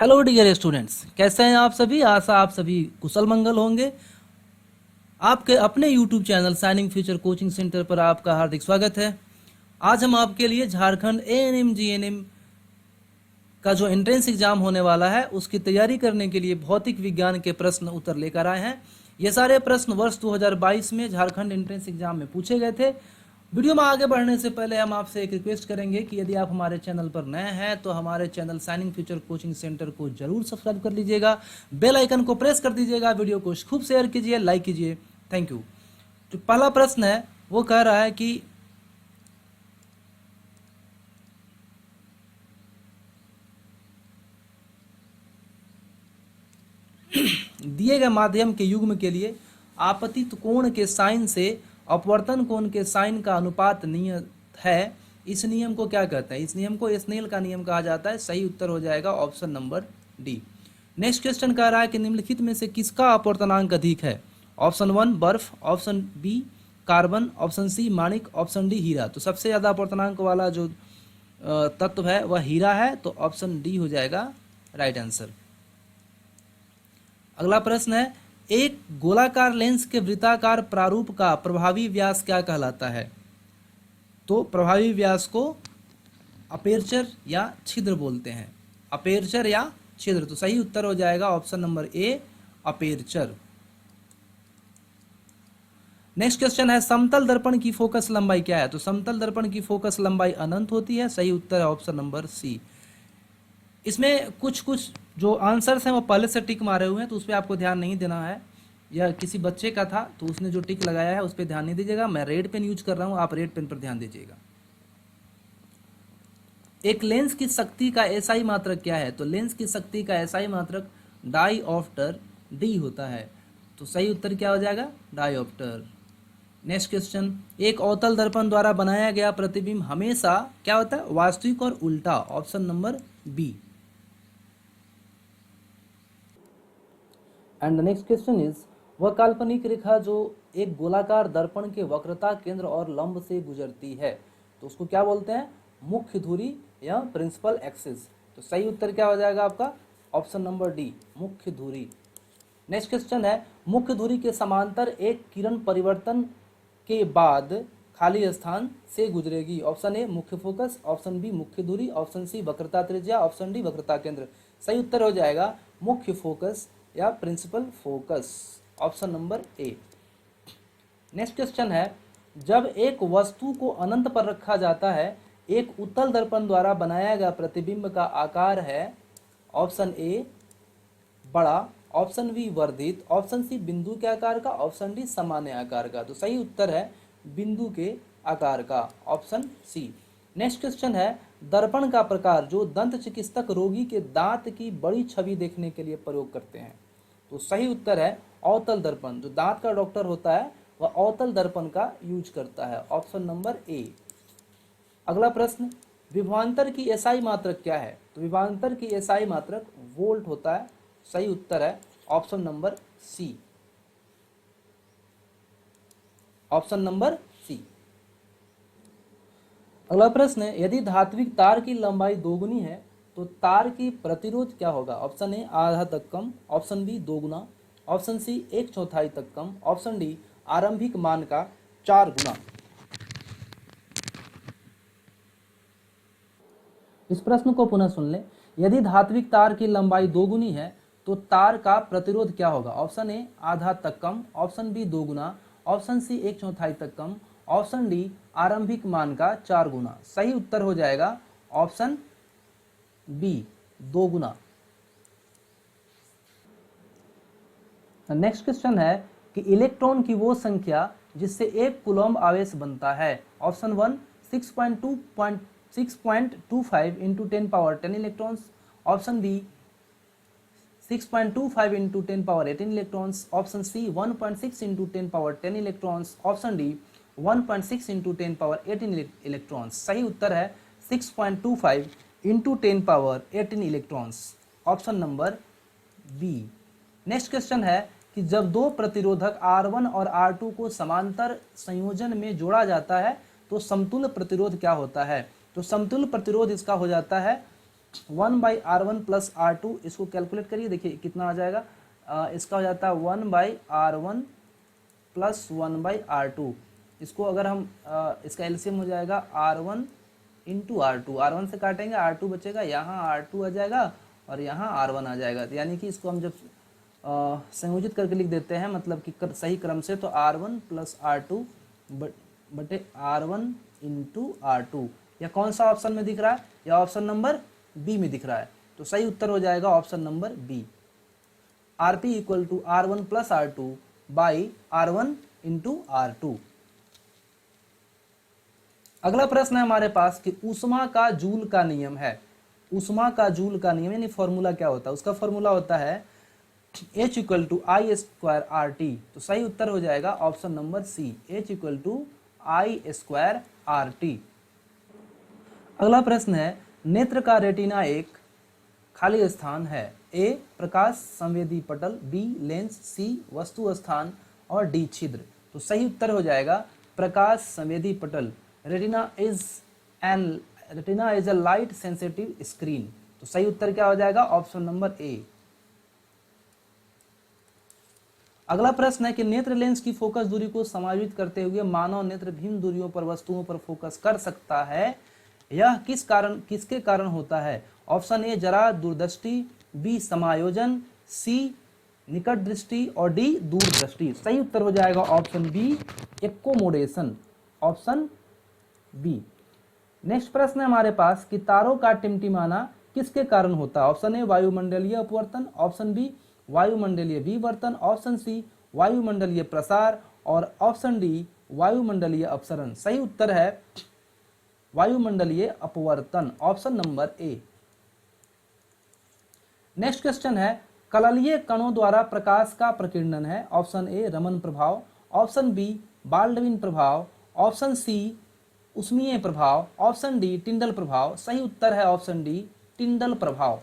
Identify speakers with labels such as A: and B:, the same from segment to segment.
A: Hello dear students, कैसे हैं आप सभी। आशा आप सभी कुशल मंगल होंगे। आपके अपने YouTube channel shining future coaching centre पर आपका हार्दिक स्वागत है। आज हम आपके लिए झारखंड एएनएम जीएनएम का जो एंट्रेंस एग्जाम होने वाला है उसकी तैयारी करने के लिए भौतिक विज्ञान के प्रश्न उत्तर लेकर आए हैं। ये सारे प्रश्न वर्ष 2022 में झारखंड एंट्रेंस एग्जाम में पूछे गए थे। वीडियो में आगे बढ़ने से पहले हम आपसे एक रिक्वेस्ट करेंगे कि यदि आप हमारे चैनल पर नए हैं तो हमारे channel shining future coaching centre को जरूर सब्सक्राइब कर लीजिएगा, बेल आइकन को प्रेस कर दीजिएगा, वीडियो को खूब शेयर कीजिए, लाइक कीजिए। Thank you. जो पहला प्रश्न है वो कह रहा है कि दिए गए माध्यम के युग्म के लिए आपतित कोण के साइन से अपवर्तन कोण के साइन का अनुपात नियत है। इस नियम को क्या कहते हैं? इस नियम को स्नेल का नियम कहा जाता है। सही उत्तर हो जाएगा option number D. Next question कह रहा है कि निम्नलिखित में से किसका अपवर्तनांक अधिक है? ऑप्शन 1 बर्फ, option B carbon, option C माणिक, ऑप्शन डी हीरा। तो सबसे ज्यादा अपवर्तनांक वाला जो तत्व है वह हीरा है, तो ऑप्शन डी हो जाएगा राइट आंसर। अगला प्रश्न है, एक गोलाकार लेंस के वृत्ताकार प्रारूप का प्रभावी व्यास क्या कहलाता है? तो प्रभावी व्यास को अपेर्चर या छिद्र बोलते हैं। अपेर्चर या छिद्र। तो सही उत्तर हो जाएगा option number A aperture. Next question है, समतल दर्पण की फोकस लंबाई क्या है? तो समतल दर्पण की फोकस लंबाई अनंत होती है। सही उत्तर है ऑप्शन नंबर सी। इसमें कुछ जो आंसर्स हैं वो पहले से टिक मारे हुए हैं, तो उस पर आपको ध्यान नहीं देना है। यह किसी बच्चे का था तो उसने जो टिक लगाया है उस पर ध्यान नहीं दीजिएगा। मैं रेड पेन यूज कर रहा हूं, आप रेड पेन पर ध्यान दीजिएगा। एक लेंस की शक्ति का एसआई मात्रक क्या है? तो लेंस की शक्ति का एसआई मात्रक डाईऑप्टर डी होता है। तो सही उत्तर क्या हो जाएगा? डाईऑप्टर। नेक्स्ट क्वेश्चन, एक अवतल दर्पण द्वारा बनाया गया प्रतिबिंब हमेशा क्या होता है? वास्तविक और उल्टा। Option number B. And the next question is, वह काल्पनिक रेखा जो एक गोलाकार दर्पण के वक्रता केंद्र और लंब से गुजरती है, तो उसको क्या बोलते हैं? मुख्य धुरी या प्रिंसिपल एक्सिस। तो सही उत्तर क्या हो जाएगा आपका? ऑप्शन नंबर डी मुख्य धुरी। नेक्स्ट क्वेश्चन है, मुख्य धुरी के समांतर एक किरण परिवर्तन के बाद खाली स्थान से गुजरेगी। ऑप्शन ए मुख्य फोकस, ऑप्शन बी मुख्य धुरी, ऑप्शन सी वक्रता त्रिज्या, ऑप्शन डी वक्रता केंद्र। सही उत्तर हो जाएगा मुख्य फोकस या principal focus. Option number A. Next question है, जब एक वस्तु को अनंत पर रखा जाता है, एक उत्तल दर्पण द्वारा बनाया गया प्रतिबिंब का आकार है। ऑप्शन ए बड़ा, ऑप्शन बी वर्धित, ऑप्शन सी बिंदु के आकार का, ऑप्शन डी सामान्य आकार का। तो सही उत्तर है बिंदु के आकार का, ऑप्शन सी। नेक्स्ट क्वेश्चन है, दर्पण का प्रकार जो दंत चिकित्सक रोगी के दांत की बड़ी छवि देखने के लिए प्रयोग करते हैं। तो सही उत्तर है अवतल दर्पण। जो दांत का डॉक्टर होता है वह अवतल दर्पण का यूज करता है। ऑप्शन नंबर ए। अगला प्रश्न, विभवांतर की एसआई मात्रक क्या है? तो विभवांतर की एसआई मात्रक वोल्ट होता है। सही उत्तर है option number C. Option number C. अगला प्रश्न है, यदि धात्विक तार की लंबाई दोगुनी है तो तार की प्रतिरोध क्या होगा? ऑप्शन ए आधा तक कम, ऑप्शन बी दोगुना, ऑप्शन सी 1/4 तक कम, ऑप्शन डी आरंभिक मान का 4 गुना। इस प्रश्न को पुनः सुन लें। यदि धात्विक तार की लंबाई दोगुनी है तो तार का प्रतिरोध क्या होगा? ऑप्शन ए आधा तक कम, ऑप्शन बी दोगुना, ऑप्शन सी 1/4 तक कम, ऑप्शन डी आरंभिक मान का 4 गुना। सही उत्तर हो जाएगा ऑप्शन बी दोगुना। नेक्स्ट क्वेश्चन है कि इलेक्ट्रॉन की वो संख्या जिससे एक कूलम्ब आवेश बनता है। Option 1 6.25 into 10 power 10 electrons, option B 6.25 into 10 power 18 electrons, option C 1.6 into 10 power 10 electrons, option D 1.6 into 10 power 18 electrons. सही उत्तर है 6.25 into 10 power 18 electrons. Option number B. Next question है कि जब दो प्रतिरोधक R1 और R2 को समांतर संयोजन में जोड़ा जाता है तो समतुल्य प्रतिरोध क्या होता है? तो समतुल्य प्रतिरोध इसका हो जाता है 1/r1 प्लस r2, इसको कैलकुलेट करिए, देखिए कितना आ जाएगा। इसका हो जाता है 1/r1 प्लस 1/r2। इसको अगर हम इसका एलसीएम हो जाएगा r1 इंटू r2, r1 से काटेंगे r2 बचेगा, यहाँ r2 आ जाएगा और यहाँ r1 आ जाएगा। तो यानी कि इसको हम जब संयोजित करके लिख देते हैं, मतलब कि सही क्रम से, तो r1 प्लस r2 बटे r1 इंटू r2। या कौन सा ऑप्शन में दिख रहा है? या ऑप्शन नंबर बी में दिख रहा है। तो सही उत्तर हो जाएगा option number B, rp equal to r1 plus r2 by r1 into r2। अगला प्रश्न है हमारे पास कि ऊष्मा का जूल का नियम है। ऊष्मा का जूल का नियम यानी फॉर्मूला क्या होता है? उसका फॉर्मूला होता है H equal to I square R T. तो सही उत्तर हो जाएगा option number C, H equal to I square R T. अगला प्रश्न है, नेत्र का रेटिना एक खाली स्थान है। ए प्रकाश संवेदी पटल, बी लेंस, सी वस्तु स्थान और डी छिद्र। तो सही उत्तर हो जाएगा प्रकाश संवेदी पटल। Retina is a light sensitive screen. तो सही उत्तर क्या हो जाएगा? ऑप्शन नंबर ए। अगला प्रश्न है कि नेत्र लेंस की फोकस दूरी को समायोजित करते हुए मानव नेत्र भिन्न दूरियों पर वस्तुओं पर फोकस कर सकता है। यह किसके कारण होता है? ऑप्शन ए जरा दूरदृष्टि, बी समायोजन, सी निकट दृष्टि और डी दूरदृष्टि। सही उत्तर हो जाएगा option B, accommodation, option B. Next प्रश्न है हमारे पास कि तारों का टिमटिमाना किसके कारण होता है? ऑप्शन ए वायुमंडलीय अपवर्तन, ऑप्शन बी वायुमंडलीय विवर्तन, ऑप्शन सी वायुमंडलीय प्रसार और ऑप्शन डी वायुमंडलीय अपसरण। सही उत्तर है वायुमंडलीय अपवर्तन, option number A. Next question है, कललीय कणों द्वारा प्रकाश का प्रकीर्णन है। ऑप्शन ए रमन प्रभाव, ऑप्शन बी बाल्डविन प्रभाव, ऑप्शन सी उष्मीय प्रभाव, ऑप्शन डी टिंडल प्रभाव। सही उत्तर है ऑप्शन डी टिंडल प्रभाव।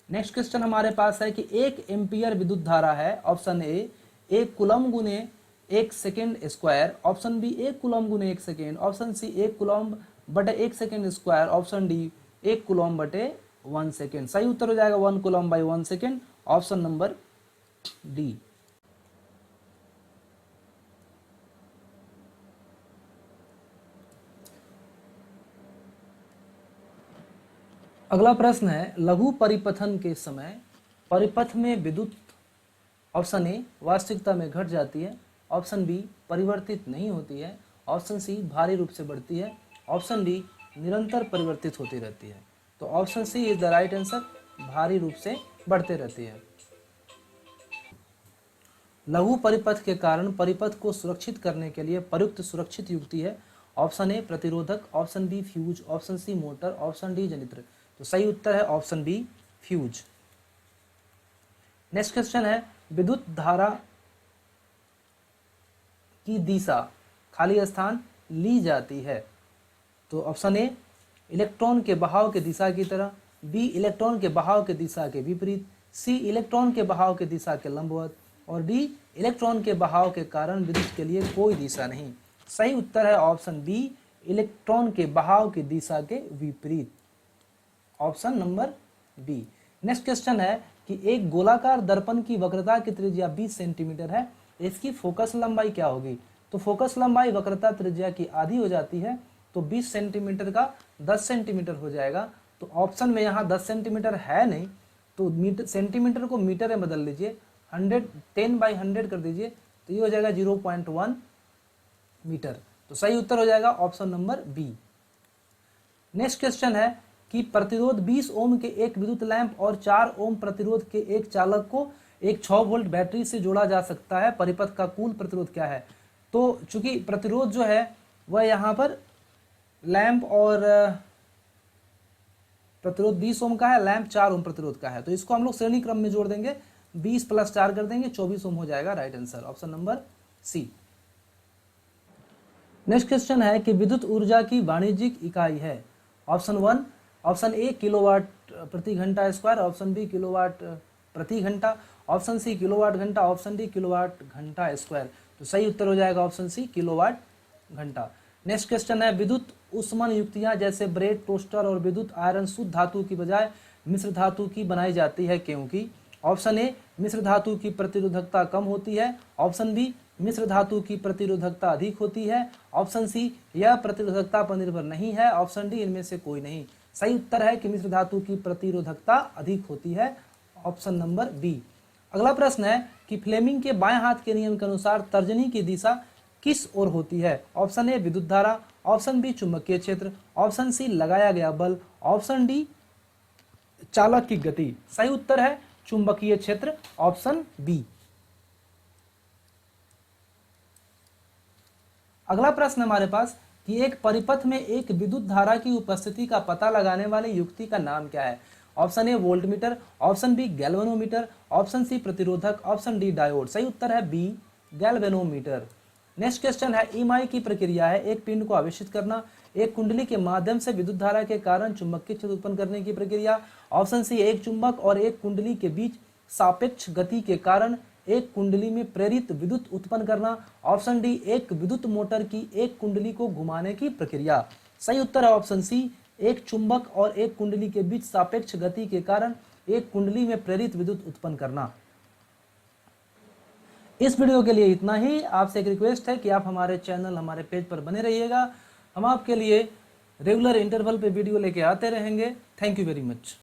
A: नेक्स्ट क्वेश्चन हमारे पास है कि 1 एम्पियर विद्युत धारा है। ऑप्शन ए 1 कूलम गुने 1 second square, option B 1 coulomb गुने 1 सेकेंड, ऑप्शन सी 1 कूलम बटे 1 second square, option D 1 coulomb बटे 1 सेकेंड। सही उत्तर हो जाएगा 1 coulomb by 1 second, option number D. अगला प्रश्न है, लघु परिपथन के समय परिपथ में विद्युत ऑप्शन ए वास्तविकता में घट जाती है, ऑप्शन बी परिवर्तित नहीं होती है, ऑप्शन सी भारी रूप से बढ़ती है, ऑप्शन डी निरंतर परिवर्तित होती रहती है। तो option C is the right answer, भारी रूप से बढ़ते रहती है। लघु परिपथ के कारण परिपथ को सुरक्षित करने के लिए प्रयुक्त सुरक्षित युक्ति है। ऑप्शन ए प्रतिरोधक, option B fuse, option C motor, option D जनित्र। तो सही उत्तर है option B fuse. Next question है, विद्युत धारा की दिशा खाली स्थान ली जाती है। तो ऑप्शन ए इलेक्ट्रॉन के बहाव के दिशा की तरह, बी इलेक्ट्रॉन के बहाव के दिशा के विपरीत, सी इलेक्ट्रॉन के बहाव के दिशा के लंबवत और डी इलेक्ट्रॉन के बहाव के कारण विद्युत के लिए कोई दिशा नहीं। सही उत्तर है ऑप्शन बी इलेक्ट्रॉन के बहाव की दिशा के विपरीत, option number B. Next question है कि एक गोलाकार दर्पण की वक्रता की त्रिज्या 20 सेंटीमीटर है, इसकी फोकस लंबाई क्या होगी? तो फोकस लंबाई वक्रता त्रिज्या की आधी हो जाती है, तो 20 सेंटीमीटर का 10 सेंटीमीटर हो जाएगा। तो ऑप्शन में यहाँ 10 सेंटीमीटर है नहीं, तो मीटर सेंटीमीटर को मीटर में बदल लीजिए, 10/100 कर दीजिए, तो ये हो जाएगा 0.1 मीटर। तो सही उत्तर हो जाएगा option number B. Next question है कि प्रतिरोध 20 ओम के एक विद्युत लैंप और 4 ओम प्रतिरोध के एक चालक को एक 6 वोल्ट बैटरी से जोड़ा जा सकता है, परिपथ का कुल प्रतिरोध क्या है? तो चूंकि प्रतिरोध जो है वह यहाँ पर लैंप और प्रतिरोध 20 ओम का है, लैंप 4 ओम प्रतिरोध का है, तो इसको हम लोग श्रेणी क्रम में जोड़ देंगे, 20 + 4 कर देंगे, 24 ओम हो जाएगा। Right answer option number C. Next question है कि विद्युत ऊर्जा की वाणिज्यिक इकाई है। ऑप्शन 1 ऑप्शन ए किलोवाट प्रति घंटा स्क्वायर, ऑप्शन बी किलोवाट प्रति घंटा, ऑप्शन सी किलोवाट घंटा, ऑप्शन डी किलोवाट घंटा स्क्वायर। तो सही उत्तर हो जाएगा ऑप्शन सी किलोवाट घंटा। नेक्स्ट क्वेश्चन है विद्युत ऊष्मन युक्तियां जैसे ब्रेड, टोस्टर और विद्युत आयरन शुद्ध धातु की बजाय मिश्र धातु की बनाई जाती है क्योंकि? ऑप्शन ए मिश्र धातु की प्रतिरोधकता कम होती है, ऑप्शन बी मिश्र धातु की प्रतिरोधकता अधिक होती है, ऑप्शन सी यह प्रतिरोधकता पर निर्भर नहीं है, ऑप्शन डी इनमें से कोई नहीं। सही उत्तर है कि मिश्र धातु की प्रतिरोधकता अधिक होती है, ऑप्शन नंबर बी। अगला प्रश्न है कि फ्लेमिंग के बाएं हाथ के नियम के अनुसार तर्जनी की दिशा किस ओर होती है? ऑप्शन ए विद्युत धारा, ऑप्शन बी चुंबकीय क्षेत्र, ऑप्शन सी लगाया गया बल, ऑप्शन डी चालक की गति। सही उत्तर है चुंबकीय क्षेत्र, ऑप्शन बी। अगला प्रश्न हमारे पास कि एक परिपथ में एक विद्युत धारा की उपस्थिति का पता लगाने वाली युक्ति का नाम क्या है? Option A voltmeter, option B galvanometer, option C प्रतिरोधक, ऑप्शन डी डायोड। सही उत्तर है बी गैल्वेनोमीटर। नेक्स्ट क्वेश्चन है ईएमआई की प्रक्रिया है एक पिंड को आवेशित करना, एक कुंडली के माध्यम से विद्युत धारा के कारण चुंबकीय क्षेत्र उत्पन्न करने की प्रक्रिया। ऑप्शन सी एक चुंबक और एक कुंडली के बीच सापेक्ष गति के कारण एक कुंडली में प्रेरित विद्युत उत्पन्न करना। ऑप्शन डी एक विद्युत मोटर की एक कुंडली को घुमाने की प्रक्रिया। सही उत्तर है ऑप्शन सी एक चुंबक और एक कुंडली के बीच सापेक्ष गति के कारण एक कुंडली में प्रेरित विद्युत उत्पन्न करना। इस वीडियो के लिए इतना ही। आपसे एक रिक्वेस्ट है कि आप हमारे चैनल हमारे पेज पर बने रहिएगा। हम आपके लिए रेगुलर इंटरवल पे वीडियो लेके आते रहेंगे। Thank you very much.